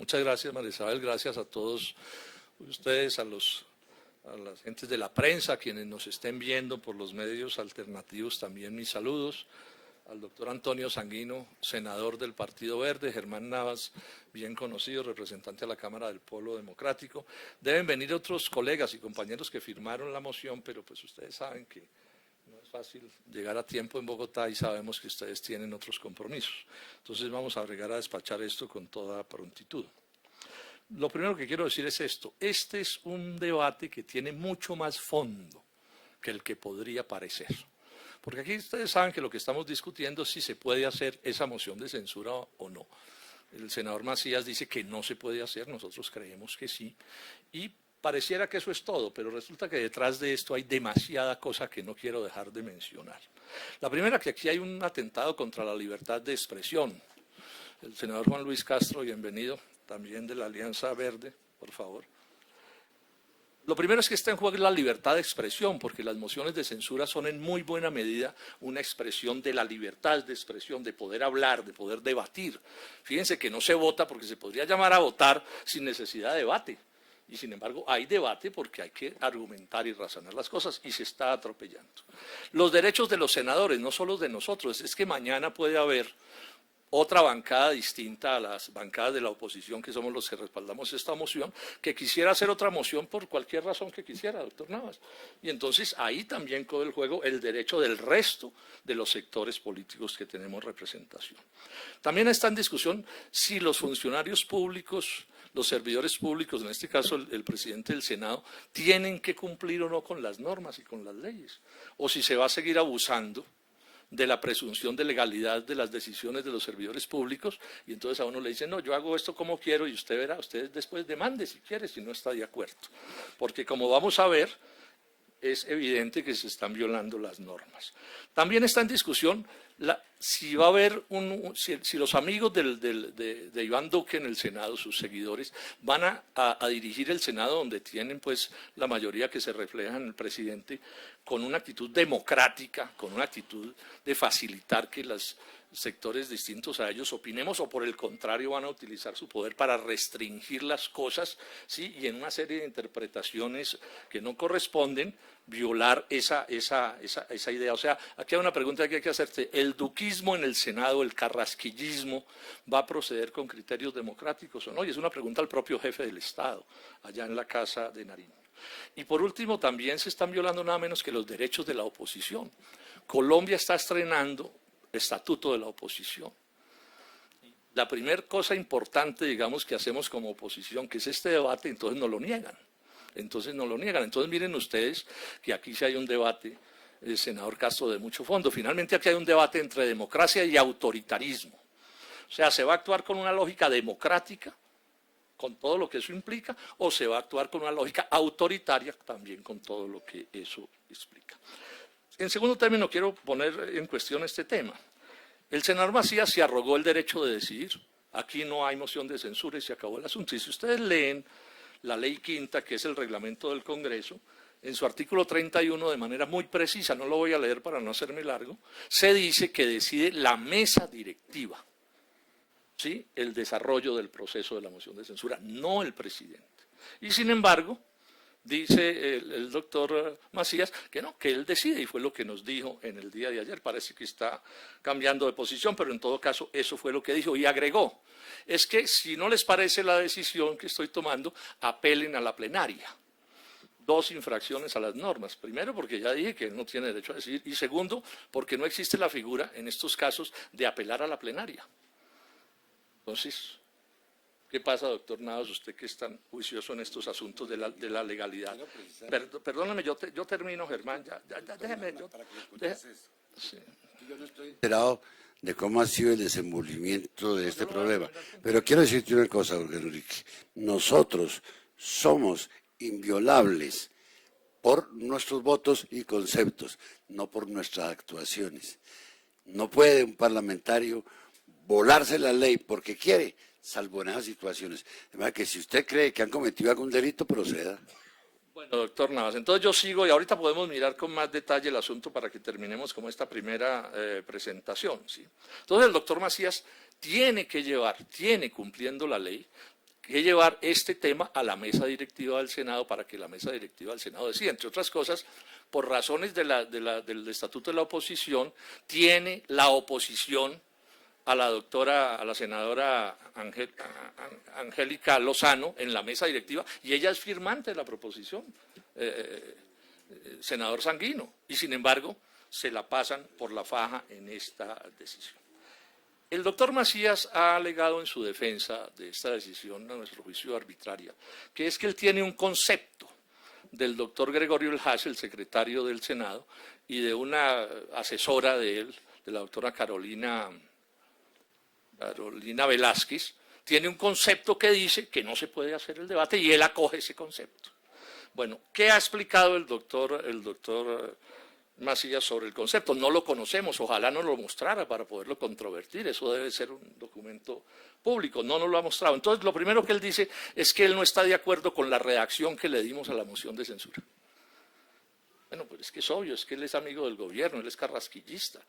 Muchas gracias, María Isabel. Gracias a todos ustedes, a las gentes de la prensa, a quienes nos estén viendo por los medios alternativos, también mis saludos. Al doctor Antonio Sanguino, senador del Partido Verde, Germán Navas, bien conocido, representante a la Cámara del Polo Democrático. Deben venir otros colegas y compañeros que firmaron la moción, pero pues ustedes saben que no es fácil llegar a tiempo en Bogotá y sabemos que ustedes tienen otros compromisos. Entonces vamos a llegar a despachar esto con toda prontitud. Lo primero que quiero decir es esto: este es un debate que tiene mucho más fondo que el que podría parecer. Porque aquí ustedes saben que lo que estamos discutiendo es si se puede hacer esa moción de censura o no. El senador Macías dice que no se puede hacer, nosotros creemos que sí, y pareciera que eso es todo, pero resulta que detrás de esto hay demasiada cosa que no quiero dejar de mencionar. La primera, que aquí hay un atentado contra la libertad de expresión. El senador Juan Luis Castro, bienvenido, también de la Alianza Verde, por favor. Lo primero es que está en juego la libertad de expresión, porque las mociones de censura son en muy buena medida una expresión de la libertad de expresión, de poder hablar, de poder debatir. Fíjense que no se vota porque se podría llamar a votar sin necesidad de debate. Y sin embargo hay debate porque hay que argumentar y razonar las cosas y se está atropellando. Los derechos de los senadores, no solo de nosotros, es que mañana puede haber otra bancada distinta a las bancadas de la oposición, que somos los que respaldamos esta moción, que quisiera hacer otra moción por cualquier razón que quisiera, doctor Navas. Y entonces ahí también queda el juego el derecho del resto de los sectores políticos que tenemos representación. También está en discusión si los funcionarios públicos, los servidores públicos, en este caso el presidente del Senado, tienen que cumplir o no con las normas y con las leyes, o si se va a seguir abusando de la presunción de legalidad de las decisiones de los servidores públicos, y entonces a uno le dicen, no, yo hago esto como quiero y usted verá, usted después demande si quiere, si no está de acuerdo. Porque como vamos a ver, es evidente que se están violando las normas. También está en discusión si va a haber si los amigos de Iván Duque en el Senado, sus seguidores, van a dirigir el Senado, donde tienen pues la mayoría que se refleja en el presidente, con una actitud democrática, con una actitud de facilitar que los sectores distintos a ellos opinemos, o por el contrario van a utilizar su poder para restringir las cosas, ¿sí? Y en una serie de interpretaciones que no corresponden, violar esa idea. O sea, aquí hay una pregunta que hay que hacerte: ¿el duquismo en el Senado, el carrasquillismo, va a proceder con criterios democráticos o no? Y es una pregunta al propio jefe del Estado, allá en la Casa de Nariño. Y por último, también se están violando nada menos que los derechos de la oposición. Colombia está estrenando estatuto de la oposición. La primera cosa importante, digamos, que hacemos como oposición, que es este debate, entonces nos lo niegan. Entonces miren ustedes que aquí sí hay un debate, el senador Castro, de mucho fondo. Finalmente aquí hay un debate entre democracia y autoritarismo. O sea, ¿se va a actuar con una lógica democrática, con todo lo que eso implica, o se va a actuar con una lógica autoritaria, también con todo lo que eso explica? En segundo término, quiero poner en cuestión este tema. El senador Macías se arrogó el derecho de decidir. Aquí no hay moción de censura y se acabó el asunto. Y si ustedes leen la ley quinta, que es el reglamento del Congreso, en su artículo 31, de manera muy precisa, no lo voy a leer para no hacerme largo, se dice que decide la mesa directiva, ¿sí?, el desarrollo del proceso de la moción de censura, no el presidente. Y sin embargo, dice el doctor Macías que no, que él decide, y fue lo que nos dijo en el día de ayer. Parece que está cambiando de posición, pero en todo caso eso fue lo que dijo, y agregó: es que si no les parece la decisión que estoy tomando, apelen a la plenaria. Dos infracciones a las normas. Primero, porque ya dije que él no tiene derecho a decidir, y segundo, porque no existe la figura en estos casos de apelar a la plenaria. Entonces, ¿qué pasa, doctor Navas, usted que es tan juicioso en estos asuntos de la legalidad? Perdóname, yo termino, Germán, déjeme. Sí. Yo no estoy enterado de cómo ha sido el desenvolvimiento de este problema, pero quiero decirte una cosa, Jorge Enrique. Nosotros somos inviolables por nuestros votos y conceptos, no por nuestras actuaciones. No puede un parlamentario volarse la ley porque quiere, salvo en esas situaciones. De manera que si usted cree que han cometido algún delito, proceda. Bueno, doctor Navas, entonces yo sigo y ahorita podemos mirar con más detalle el asunto para que terminemos con esta primera presentación, ¿sí? Entonces el doctor Macías tiene, cumpliendo la ley, que llevar este tema a la mesa directiva del Senado para que la mesa directiva del Senado decida. Entre otras cosas, por razones del estatuto de la oposición, tiene la oposición a la senadora Angélica Lozano en la mesa directiva, y ella es firmante de la proposición, senador Sanguino, y sin embargo se la pasan por la faja en esta decisión. El doctor Macías ha alegado en su defensa de esta decisión, a nuestro juicio arbitraria, que es que él tiene un concepto del doctor Gregorio Elhaj, el secretario del Senado, y de una asesora de él, de la doctora Carolina Velázquez, tiene un concepto que dice que no se puede hacer el debate y él acoge ese concepto. Bueno, ¿qué ha explicado el doctor Macías sobre el concepto? No lo conocemos, ojalá nos lo mostrara para poderlo controvertir, eso debe ser un documento público, no nos lo ha mostrado. Entonces, lo primero que él dice es que él no está de acuerdo con la redacción que le dimos a la moción de censura. Bueno, pues es que es obvio, es que él es amigo del gobierno, él es carrasquillista.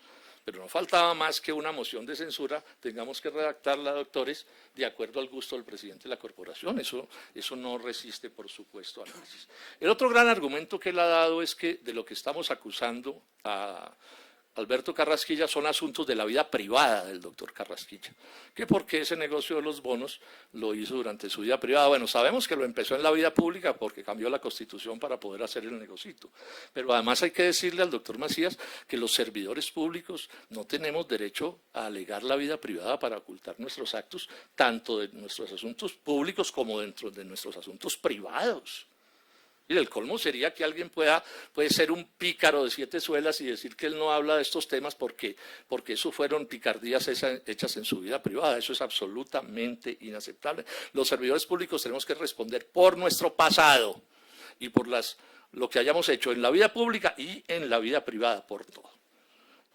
Pero no faltaba más que una moción de censura tengamos que redactarla, doctores, de acuerdo al gusto del presidente de la corporación. Eso no resiste, por supuesto, análisis. El otro gran argumento que él ha dado es que de lo que estamos acusando a Alberto Carrasquilla son asuntos de la vida privada del doctor Carrasquilla. Que por qué ese negocio de los bonos lo hizo durante su vida privada. Bueno, sabemos que lo empezó en la vida pública porque cambió la Constitución para poder hacer el negocito. Pero además hay que decirle al doctor Macías que los servidores públicos no tenemos derecho a alegar la vida privada para ocultar nuestros actos, tanto de nuestros asuntos públicos como dentro de nuestros asuntos privados. Y el colmo sería que alguien puede ser un pícaro de 7 suelas y decir que él no habla de estos temas porque eso fueron picardías hechas en su vida privada. Eso es absolutamente inaceptable. Los servidores públicos tenemos que responder por nuestro pasado y por lo que hayamos hecho en la vida pública y en la vida privada, por todo.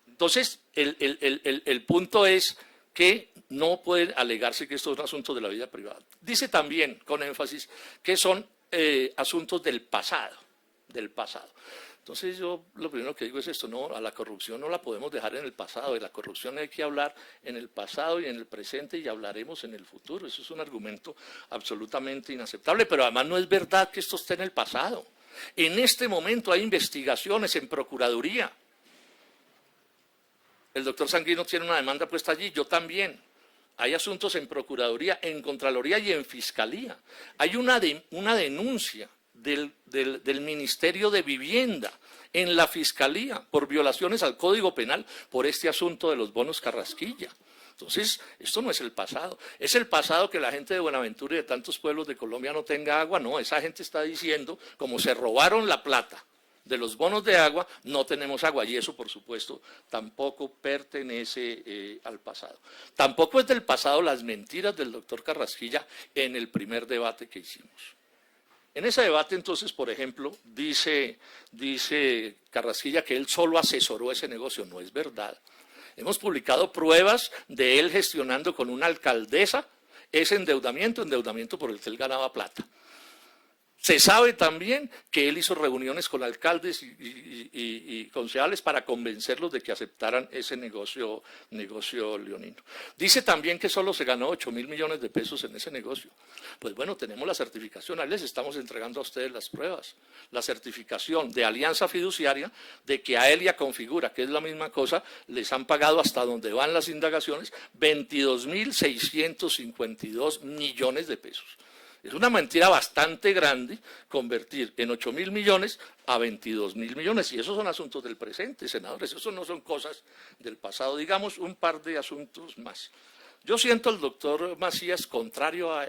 Entonces, el punto es que no puede alegarse que esto es un asunto de la vida privada. Dice también, con énfasis, que son asuntos del pasado. Entonces yo lo primero que digo es esto, no, a la corrupción no la podemos dejar en el pasado, de la corrupción hay que hablar en el pasado y en el presente y hablaremos en el futuro. Eso es un argumento absolutamente inaceptable, pero además no es verdad que esto esté en el pasado. En este momento hay investigaciones en Procuraduría. El doctor Sanguino tiene una demanda puesta allí, yo también. Hay asuntos en Procuraduría, en Contraloría y en Fiscalía. Hay una denuncia del Ministerio de Vivienda en la Fiscalía por violaciones al Código Penal por este asunto de los bonos Carrasquilla. Entonces, esto no es el pasado. ¿Es el pasado que la gente de Buenaventura y de tantos pueblos de Colombia no tenga agua? No, esa gente está diciendo, como se robaron la plata de los bonos de agua, no tenemos agua, y eso, por supuesto, tampoco pertenece al pasado. Tampoco es del pasado las mentiras del doctor Carrasquilla en el primer debate que hicimos. En ese debate, entonces, por ejemplo, dice Carrasquilla que él solo asesoró ese negocio. No es verdad. Hemos publicado pruebas de él gestionando con una alcaldesa ese endeudamiento por el que él ganaba plata. Se sabe también que él hizo reuniones con alcaldes y concejales para convencerlos de que aceptaran ese negocio leonino. Dice también que solo se ganó 8.000 millones de pesos en ese negocio. Pues bueno, tenemos la certificación, ahí les estamos entregando a ustedes las pruebas. La certificación de alianza fiduciaria de que a él y a Configura, que es la misma cosa, les han pagado hasta donde van las indagaciones 22.652 millones de pesos. Es una mentira bastante grande convertir en 8.000 millones a 22.000 millones, y esos son asuntos del presente, senadores, esos no son cosas del pasado. Digamos un par de asuntos más. Yo siento al doctor Macías contrario a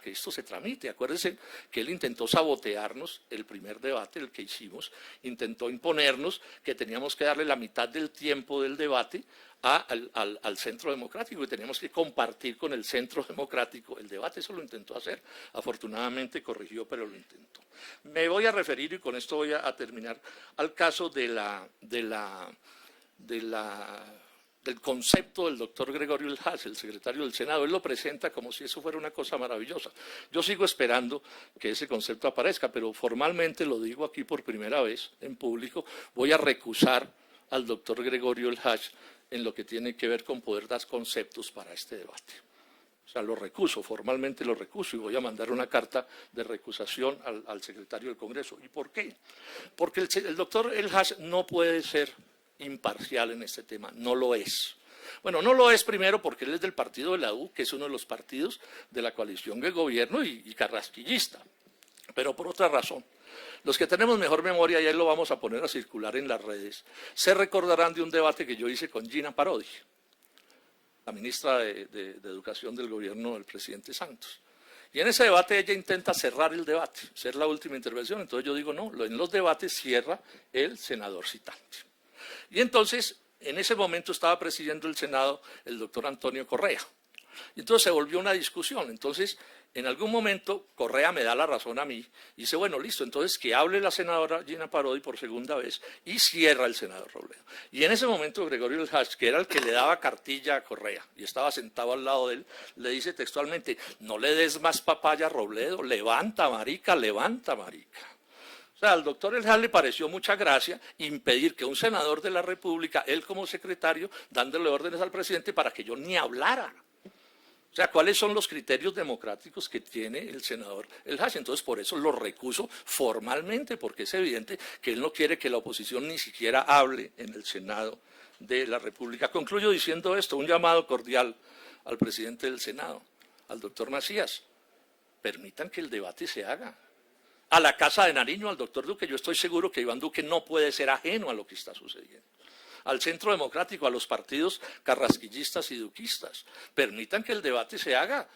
que esto se tramite. Acuérdense que él intentó sabotearnos el primer debate, el que hicimos, intentó imponernos que teníamos que darle la mitad del tiempo del debate al Centro Democrático y teníamos que compartir con el Centro Democrático el debate. Eso lo intentó hacer, afortunadamente corrigió, pero lo intentó. Me voy a referir, y con esto voy a terminar, al caso del concepto del doctor Gregorio Elhaj, el secretario del Senado. Él lo presenta como si eso fuera una cosa maravillosa. Yo sigo esperando que ese concepto aparezca, pero formalmente lo digo aquí por primera vez en público, voy a recusar al doctor Gregorio Elhaj en lo que tiene que ver con poder dar conceptos para este debate. O sea, lo recuso, formalmente lo recuso y voy a mandar una carta de recusación al secretario del Congreso. ¿Y por qué? Porque el doctor El-Hash no puede ser imparcial en este tema, no lo es. Bueno, no lo es primero porque él es del partido de la U, que es uno de los partidos de la coalición de gobierno y carrasquillista, pero por otra razón. Los que tenemos mejor memoria, y ahí lo vamos a poner a circular en las redes, se recordarán de un debate que yo hice con Gina Parodi, la ministra de Educación del gobierno del presidente Santos. Y en ese debate ella intenta cerrar el debate, ser la última intervención. Entonces yo digo, no, en los debates cierra el senador citante. Y entonces, en ese momento estaba presidiendo el Senado el doctor Antonio Correa. Y entonces se volvió una discusión. Entonces, en algún momento, Correa me da la razón a mí y dice, bueno, listo, entonces que hable la senadora Gina Parodi por segunda vez y cierra el senador Robledo. Y en ese momento Gregorio El-Hash, que era el que le daba cartilla a Correa y estaba sentado al lado de él, le dice textualmente, no le des más papaya a Robledo, levanta marica, levanta marica. O sea, al doctor El-Hash le pareció mucha gracia impedir que un senador de la República, él como secretario, dándole órdenes al presidente para que yo ni hablara. O sea, ¿cuáles son los criterios democráticos que tiene el senador El-Hash? Entonces, por eso lo recuso formalmente, porque es evidente que él no quiere que la oposición ni siquiera hable en el Senado de la República. Concluyo diciendo esto, un llamado cordial al presidente del Senado, al doctor Macías. Permitan que el debate se haga. A la Casa de Nariño, al doctor Duque, yo estoy seguro que Iván Duque no puede ser ajeno a lo que está sucediendo. Al Centro Democrático, a los partidos carrasquillistas y duquistas. Permitan que el debate se haga.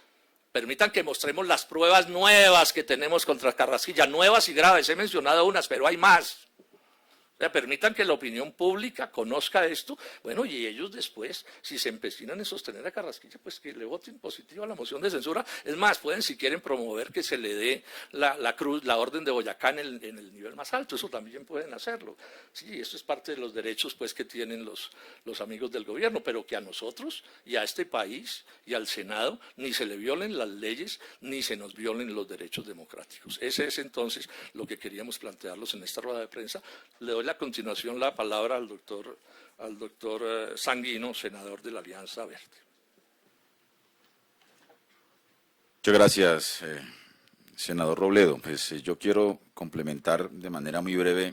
Permitan que mostremos las pruebas nuevas que tenemos contra Carrasquilla, nuevas y graves. He mencionado unas, pero hay más. O sea, permitan que la opinión pública conozca esto, bueno, y ellos después, si se empecinan en sostener a Carrasquilla, pues que le voten positivo a la moción de censura. Es más, pueden si quieren promover que se le dé la orden de Boyacá en el nivel más alto, eso también pueden hacerlo. Sí, eso es parte de los derechos pues que tienen los amigos del gobierno, pero que a nosotros y a este país y al Senado ni se le violen las leyes, ni se nos violen los derechos democráticos. Ese es entonces lo que queríamos plantearlos en esta rueda de prensa. Le doy a continuación la palabra al doctor Sanguino, senador de la Alianza Verde. Muchas gracias, senador Robledo. Pues yo quiero complementar de manera muy breve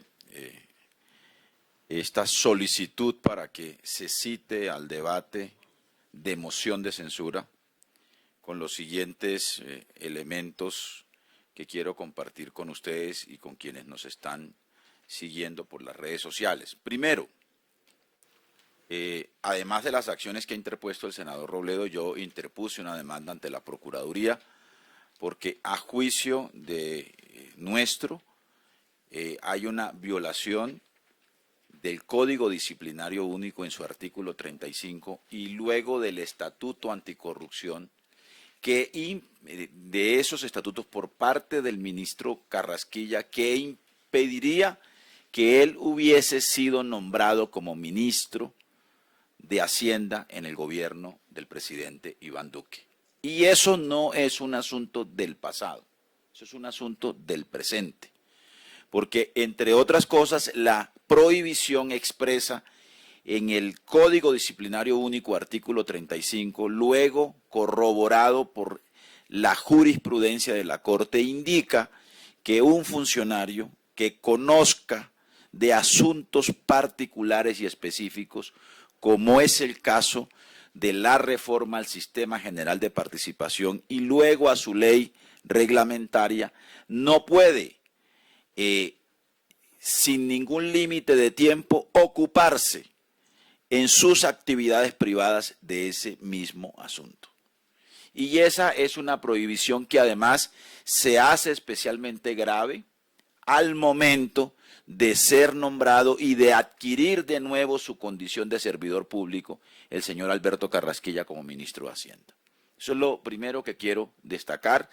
esta solicitud para que se cite al debate de moción de censura con los siguientes elementos que quiero compartir con ustedes y con quienes nos están siguiendo por las redes sociales. Primero, además de las acciones que ha interpuesto el senador Robledo, yo interpuse una demanda ante la Procuraduría porque a juicio de nuestro hay una violación del Código Disciplinario Único en su artículo 35 y luego del Estatuto Anticorrupción, que de esos estatutos por parte del ministro Carrasquilla, que impediría que él hubiese sido nombrado como ministro de Hacienda en el gobierno del presidente Iván Duque. Y eso no es un asunto del pasado, eso es un asunto del presente. Porque, entre otras cosas, la prohibición expresa en el Código Disciplinario Único, artículo 35, luego corroborado por la jurisprudencia de la Corte, indica que un funcionario que conozca de asuntos particulares y específicos, como es el caso de la reforma al Sistema General de Participación y luego a su ley reglamentaria, no puede, sin ningún límite de tiempo, ocuparse en sus actividades privadas de ese mismo asunto. Y esa es una prohibición que además se hace especialmente grave al momento de ser nombrado y de adquirir de nuevo su condición de servidor público el señor Alberto Carrasquilla como ministro de Hacienda. Eso es lo primero que quiero destacar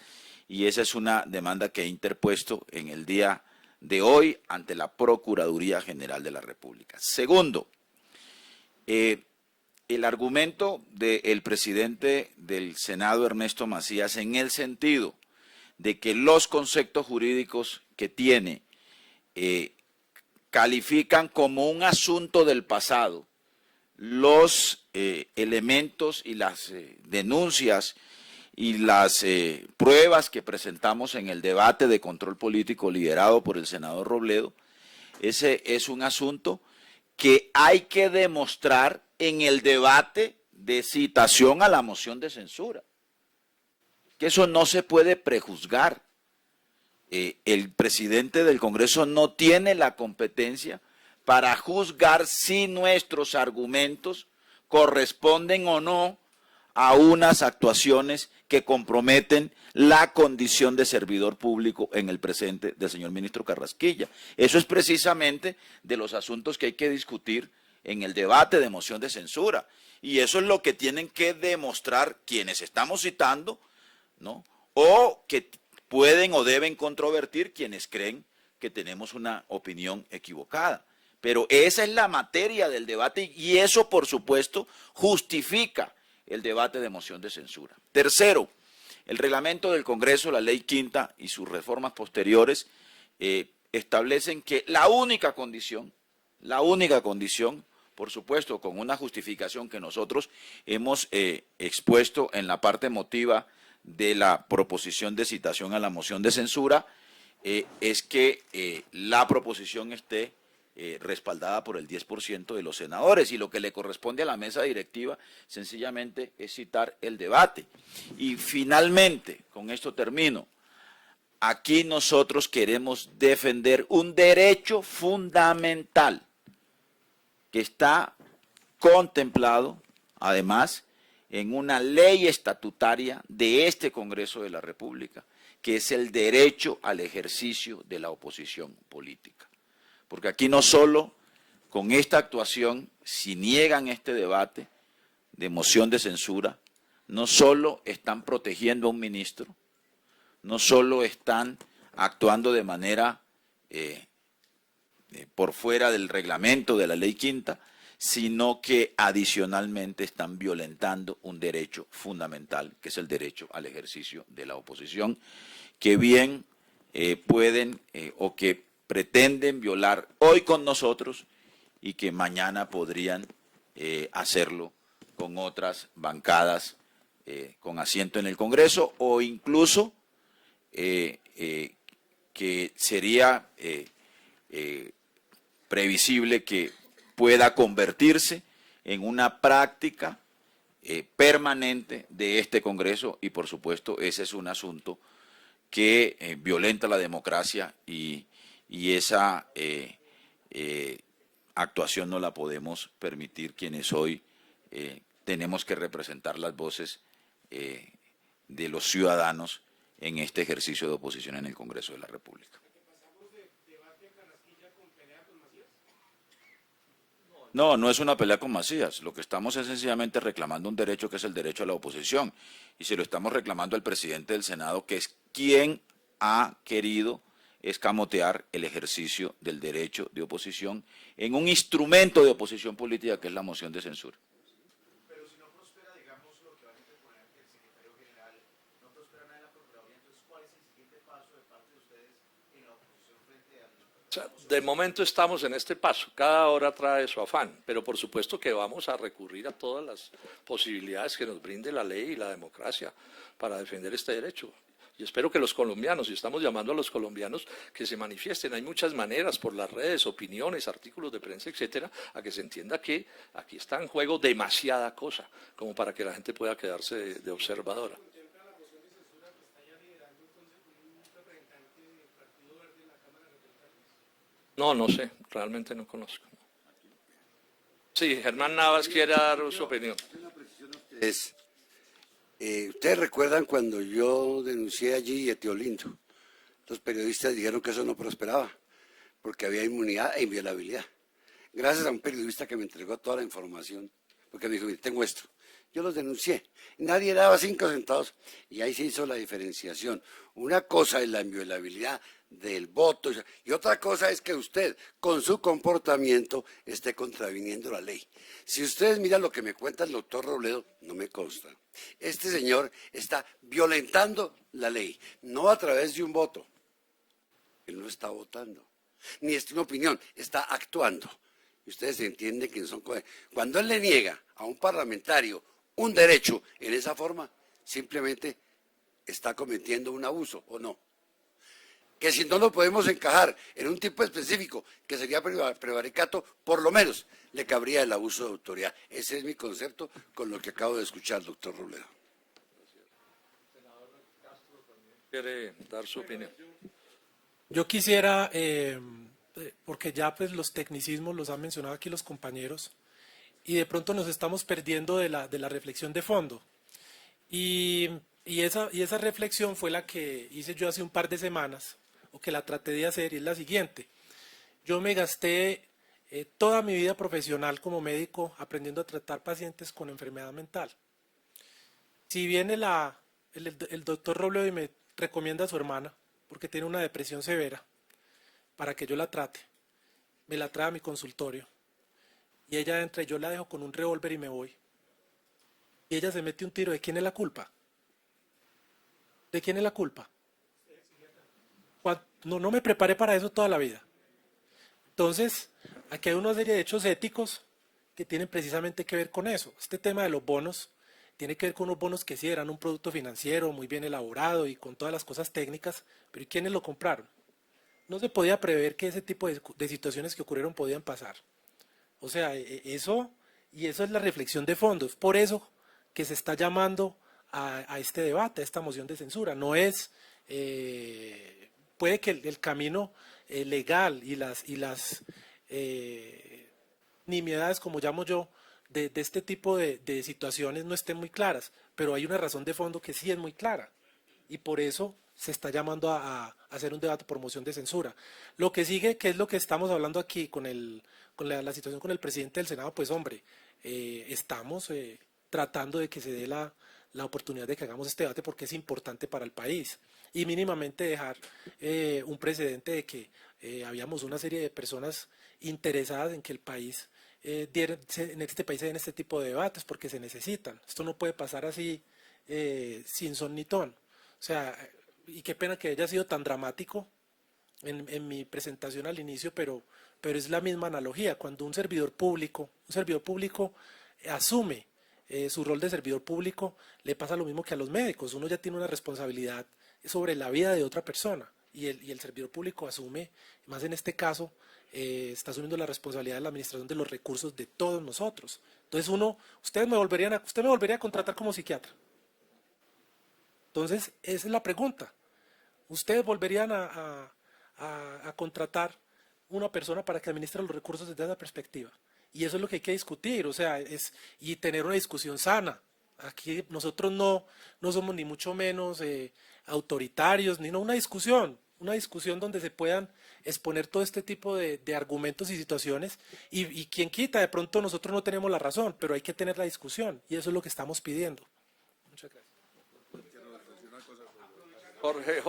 y esa es una demanda que he interpuesto en el día de hoy ante la Procuraduría General de la República. Segundo, el argumento del presidente del Senado, Ernesto Macías, en el sentido de que los conceptos jurídicos que tiene califican como un asunto del pasado los elementos y las denuncias y las pruebas que presentamos en el debate de control político liderado por el senador Robledo, ese es un asunto que hay que demostrar en el debate de citación a la moción de censura. Que eso no se puede prejuzgar. El presidente del Congreso no tiene la competencia para juzgar si nuestros argumentos corresponden o no a unas actuaciones que comprometen la condición de servidor público en el presente del señor ministro Carrasquilla. Eso es precisamente de los asuntos que hay que discutir en el debate de moción de censura. Y eso es lo que tienen que demostrar quienes estamos citando, ¿no? O que pueden o deben controvertir quienes creen que tenemos una opinión equivocada. Pero esa es la materia del debate y eso, por supuesto, justifica el debate de moción de censura. Tercero, el reglamento del Congreso, la ley quinta y sus reformas posteriores establecen que la única condición, por supuesto, con una justificación que nosotros hemos expuesto en la parte emotiva de la proposición de citación a la moción de censura, es que la proposición esté respaldada por el 10% de los senadores, y lo que le corresponde a la mesa directiva sencillamente es citar el debate. Y finalmente, con esto termino, aquí nosotros queremos defender un derecho fundamental que está contemplado, además, en una ley estatutaria de este Congreso de la República, que es el derecho al ejercicio de la oposición política. Porque aquí no solo con esta actuación, si niegan este debate de moción de censura, no solo están protegiendo a un ministro, no solo están actuando de manera por fuera del reglamento de la ley quinta, sino que adicionalmente están violentando un derecho fundamental, que es el derecho al ejercicio de la oposición, que bien pueden o que pretenden violar hoy con nosotros y que mañana podrían hacerlo con otras bancadas con asiento en el Congreso, o incluso que sería previsible que pueda convertirse en una práctica permanente de este Congreso, y por supuesto ese es un asunto que violenta la democracia y esa actuación no la podemos permitir quienes hoy tenemos que representar las voces de los ciudadanos en este ejercicio de oposición en el Congreso de la República. No, no es una pelea con Macías. Lo que estamos es sencillamente reclamando un derecho que es el derecho a la oposición. Y se lo estamos reclamando al presidente del Senado, que es quien ha querido escamotear el ejercicio del derecho de oposición en un instrumento de oposición política que es la moción de censura. Pero si no prospera, digamos, lo que va a interponer ante el secretario general, no prospera nada en la Procuraduría, entonces, ¿cuál es el siguiente paso de parte de ustedes en la oposición frente a los... O sea, de momento estamos en este paso, cada hora trae su afán, pero por supuesto que vamos a recurrir a todas las posibilidades que nos brinde la ley y la democracia para defender este derecho. Y espero que los colombianos, y estamos llamando a los colombianos que se manifiesten, hay muchas maneras por las redes, opiniones, artículos de prensa, etcétera, a que se entienda que aquí está en juego demasiada cosa, como para que la gente pueda quedarse de observadora. No, no sé, realmente no conozco. Sí, Germán Navas quiere dar su opinión. Ustedes recuerdan cuando yo denuncié allí a Teolindo, los periodistas dijeron que eso no prosperaba, porque había inmunidad e inviolabilidad. Gracias a un periodista que me entregó toda la información, porque me dijo, mire, tengo esto. Yo los denuncié, nadie daba 5 centavos, y ahí se hizo la diferenciación. Una cosa es la inviolabilidad del voto, y otra cosa es que usted, con su comportamiento, esté contraviniendo la ley. Si ustedes miran lo que me cuenta el doctor Robledo, no me consta. Este señor está violentando la ley, no a través de un voto. Él no está votando, ni es una opinión, está actuando. Y ustedes entienden que son cosas. Cuando él le niega a un parlamentario un derecho en esa forma, simplemente está cometiendo un abuso o no. Que si no lo podemos encajar en un tipo específico, que sería prevaricato, por lo menos le cabría el abuso de autoridad. Ese es mi concepto con lo que acabo de escuchar, doctor Robledo. ¿Quiere dar su opinión? Yo quisiera, porque ya pues los tecnicismos los han mencionado aquí los compañeros, y de pronto nos estamos perdiendo de la reflexión de fondo. Y esa reflexión fue la que hice yo hace un par de semanas, o que la traté de hacer, y es la siguiente. Yo me gasté toda mi vida profesional como médico aprendiendo a tratar pacientes con enfermedad mental. Si viene el doctor Robledo y me recomienda a su hermana, porque tiene una depresión severa, para que yo la trate, me la trae a mi consultorio, y ella entra y yo la dejo con un revólver y me voy. Y ella se mete un tiro. ¿De quién es la culpa? ¿De quién es la culpa? No me preparé para eso toda la vida. Entonces, aquí hay una serie de hechos éticos que tienen precisamente que ver con eso. Este tema de los bonos tiene que ver con unos bonos que sí eran un producto financiero muy bien elaborado y con todas las cosas técnicas, pero ¿y quiénes lo compraron? No se podía prever que ese tipo de situaciones que ocurrieron podían pasar. O sea, eso es la reflexión de fondo. Es por eso que se está llamando a este debate, a esta moción de censura. No es, puede que el camino legal y las nimiedades, como llamo yo, de este tipo de situaciones no estén muy claras, pero hay una razón de fondo que sí es muy clara, y por eso se está llamando a hacer un debate por moción de censura. Lo que sigue, que es lo que estamos hablando aquí con la situación con el presidente del Senado, pues hombre, estamos tratando de que se dé la oportunidad de que hagamos este debate porque es importante para el país, y mínimamente dejar un precedente de que habíamos una serie de personas interesadas en que el país en este país se den este tipo de debates porque se necesitan. Esto no puede pasar así sin son ni ton. O sea, y qué pena que haya sido tan dramático en mi presentación al inicio, pero es la misma analogía. Cuando un servidor público asume su rol de servidor público, le pasa lo mismo que a los médicos. Uno ya tiene una responsabilidad sobre la vida de otra persona, y el servidor público asume, más en este caso, está asumiendo la responsabilidad de la administración de los recursos de todos nosotros. Entonces usted me volvería a contratar como psiquiatra. Entonces, esa es la pregunta. ¿Ustedes volverían a contratar una persona para que administre los recursos desde esa perspectiva? Y eso es lo que hay que discutir, o sea, y tener una discusión sana. Aquí nosotros no somos ni mucho menos autoritarios, ni no, una discusión donde se puedan exponer todo este tipo de argumentos y situaciones, y quien quita, de pronto nosotros no tenemos la razón, pero hay que tener la discusión, y eso es lo que estamos pidiendo. Muchas gracias. Jorge,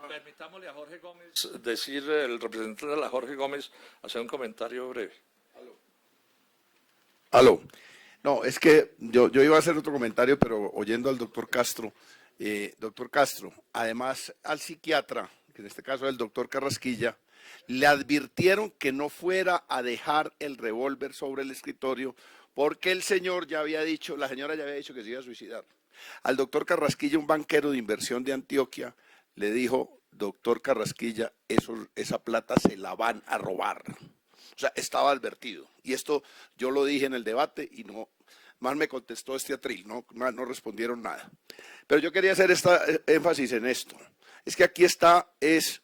permitámosle a Jorge Gómez decir, el representante de la Jorge Gómez, hacer un comentario breve. Aló. No, es que yo iba a hacer otro comentario, pero oyendo al doctor Castro, además al psiquiatra, que en este caso es el doctor Carrasquilla, le advirtieron que no fuera a dejar el revólver sobre el escritorio porque la señora ya había dicho que se iba a suicidar. Al doctor Carrasquilla, un banquero de inversión de Antioquia, le dijo: doctor Carrasquilla, esa plata se la van a robar. O sea, estaba advertido. Y esto yo lo dije en el debate y no más me contestó este atril, no respondieron nada. Pero yo quería hacer énfasis en esto. Es que aquí es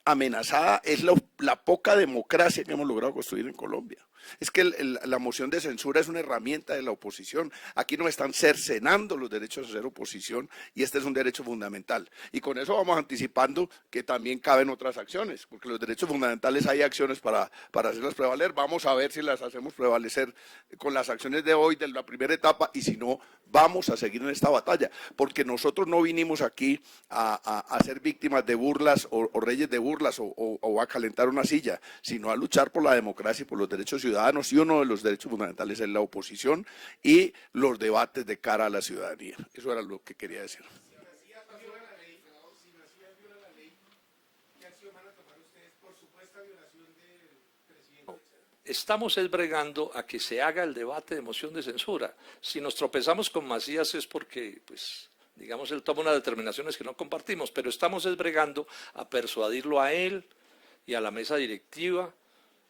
amenazada, es la poca democracia que hemos logrado construir en Colombia. Es que la moción de censura es una herramienta de la oposición. Aquí nos están cercenando los derechos a hacer oposición, y este es un derecho fundamental. Y con eso vamos anticipando que también caben otras acciones, porque los derechos fundamentales hay acciones para hacerlas prevalecer. Vamos a ver si las hacemos prevalecer con las acciones de hoy, de la primera etapa, y si no, vamos a seguir en esta batalla, porque nosotros no vinimos aquí a ser víctimas de burlas o reyes de burlas o a calentar una silla, sino a luchar por la democracia y por los derechos ciudadanos, y uno de los derechos fundamentales es la oposición y los debates de cara a la ciudadanía. Eso era lo que quería decir. estamos bregando a que se haga el debate de moción de censura. Si nos tropezamos con Macías es porque, pues, digamos, él toma unas determinaciones que no compartimos, pero estamos bregando a persuadirlo a él y a la mesa directiva,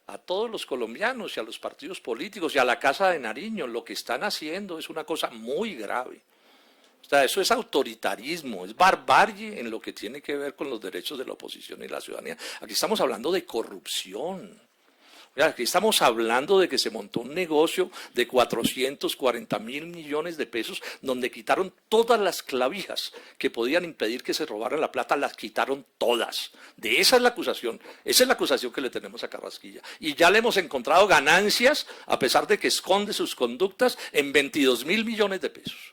a todos los colombianos y a los partidos políticos y a la Casa de Nariño. Lo que están haciendo es una cosa muy grave. O sea, eso es autoritarismo, es barbarie en lo que tiene que ver con los derechos de la oposición y la ciudadanía. Aquí estamos hablando de corrupción. Aquí estamos hablando de que se montó un negocio de 440.000 millones de pesos donde quitaron todas las clavijas que podían impedir que se robaran la plata, las quitaron todas. De esa es la acusación que le tenemos a Carrasquilla. Y ya le hemos encontrado ganancias, a pesar de que esconde sus conductas, en 22.000 millones de pesos.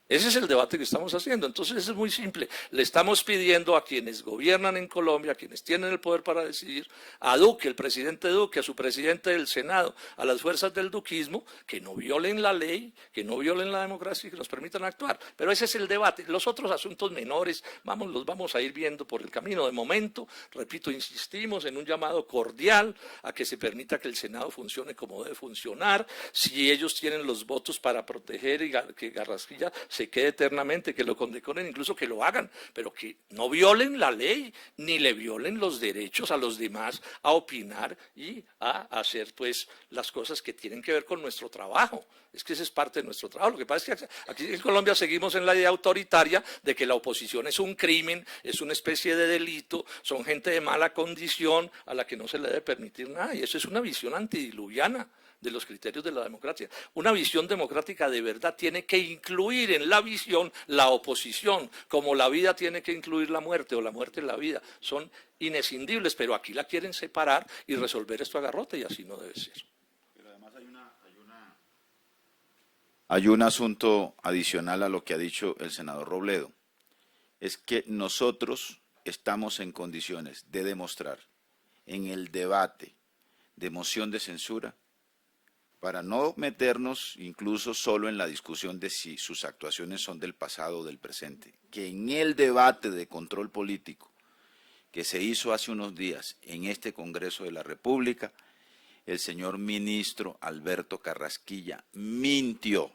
Ese es el debate que estamos haciendo. Entonces es muy simple. Le estamos pidiendo a quienes gobiernan en Colombia, a quienes tienen el poder para decidir, a Duque, el presidente Duque, a su presidente del Senado, a las fuerzas del duquismo, que no violen la ley, que no violen la democracia y que nos permitan actuar. Pero ese es el debate. Los otros asuntos menores los vamos a ir viendo por el camino. De momento, repito, insistimos en un llamado cordial a que se permita que el Senado funcione como debe funcionar. Si ellos tienen los votos para proteger y que Carrasquilla se quede eternamente, que lo condecoren, incluso que lo hagan, pero que no violen la ley, ni le violen los derechos a los demás a opinar y a hacer pues las cosas que tienen que ver con nuestro trabajo. Es que ese es parte de nuestro trabajo. Lo que pasa es que aquí en Colombia seguimos en la idea autoritaria de que la oposición es un crimen, es una especie de delito, son gente de mala condición a la que no se le debe permitir nada, y eso es una visión antidiluviana de los criterios de la democracia. Una visión democrática de verdad tiene que incluir en la visión la oposición, como la vida tiene que incluir la muerte o la muerte en la vida. Son inescindibles, pero aquí la quieren separar y resolver esto a garrote y así no debe ser. Pero además hay un asunto adicional a lo que ha dicho el senador Robledo. Es que nosotros estamos en condiciones de demostrar en el debate de moción de censura, para no meternos incluso solo en la discusión de si sus actuaciones son del pasado o del presente, que en el debate de control político que se hizo hace unos días en este Congreso de la República, el señor ministro Alberto Carrasquilla mintió,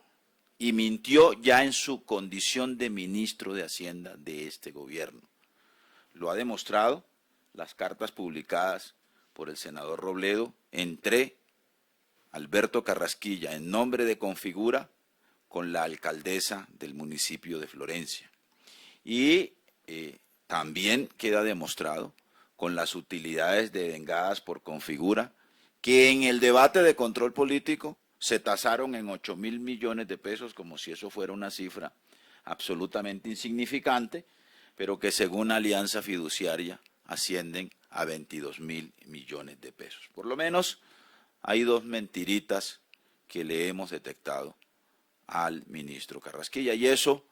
y mintió ya en su condición de ministro de Hacienda de este gobierno. Lo ha demostrado las cartas publicadas por el senador Robledo entre Alberto Carrasquilla, en nombre de Configura, con la alcaldesa del municipio de Florencia. Y también queda demostrado con las utilidades devengadas por Configura, que en el debate de control político se tasaron en 8.000 millones de pesos, como si eso fuera una cifra absolutamente insignificante, pero que según Alianza Fiduciaria ascienden a 22.000 millones de pesos. Por lo menos hay dos mentiritas que le hemos detectado al ministro Carrasquilla, y eso,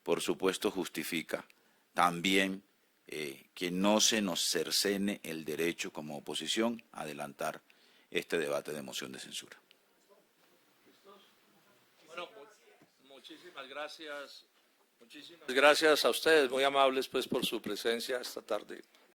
por supuesto, justifica también que no se nos cercene el derecho como oposición a adelantar este debate de moción de censura. Bueno, muchísimas gracias. Muchísimas gracias a ustedes, muy amables pues por su presencia esta tarde.